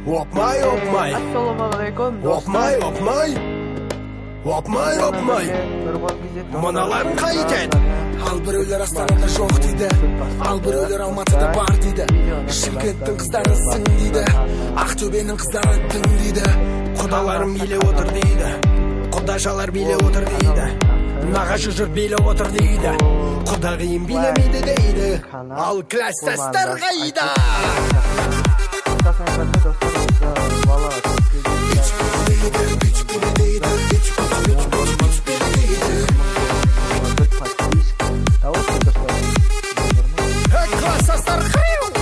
Опмай, опмай. Ассалаумағалейкум. Опмай, опмай. Опмай, опмай. Мыналарың қайтеді. Ал біреулер Астанада жоқ дейді, ал біреулер Алматыда бар дейді. Шымкенттің қыздары сың дейді, Ақтөбенің қыздары тың дейді. Құдаларым билеп отыр дейді, құдашалар билеп отыр дейді, нағашы жұрт билеп отыр дейді. Құдағиым билемейді дейді, ал кластастар қайда? Кластастар қайда?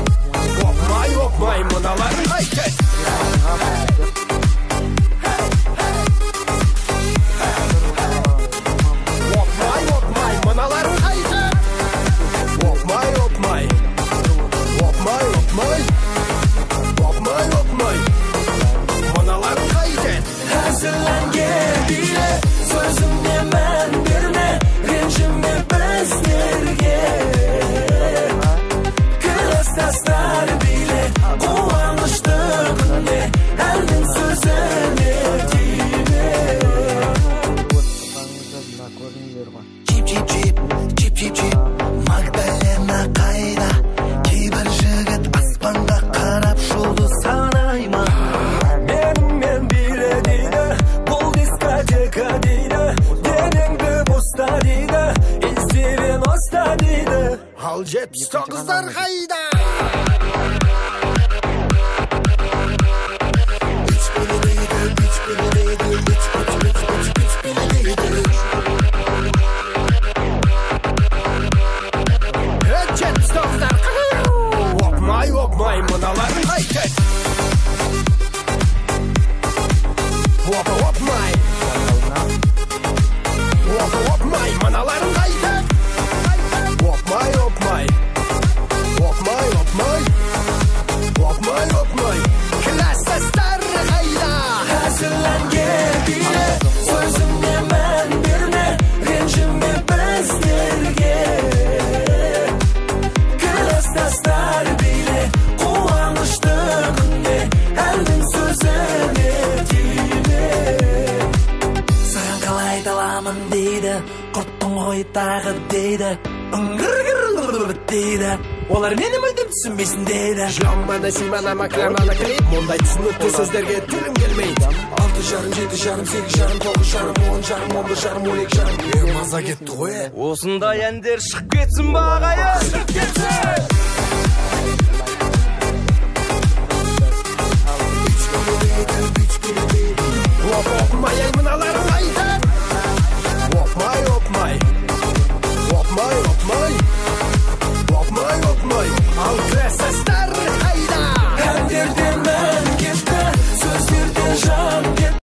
Опмай, опмай, мыналарың қайтеді. Магдалена қайда? Кейбір жігіт аспанға қарап жұлдыз санай ма? Менімен биле дейді, бұл дискотека дейді, денеңді бұста дейді, инстивен оста дейді. Ал 79-дар қайда? Опмай, опмай, мыналарың қайтеді. Опмай. Опмай, мыналарың қайтеді. Опмай, опмай. Опмай, опмай. Опмай, опмай. Кластастар қайда? Әзірләнге биле, сөзіңе мән берме, ренжіме біздерге. Кластастар биле, қуанышты күнде, әлдің сөзіне тиме. Саған қалай айдаламын дейді, құрттың ғой тағы дейді, дейді. Олар мені мүлдем түсінбесін дейді. Жамбана симана макрамана клип, мұндай түсінікті сөздерге тілім келмейді. 6,5, 7,5, 8,5, 9,5, 10,5, 11,5, 12,5. Маза кетті ғой. Осындай әндер шығып кетсін бағайы.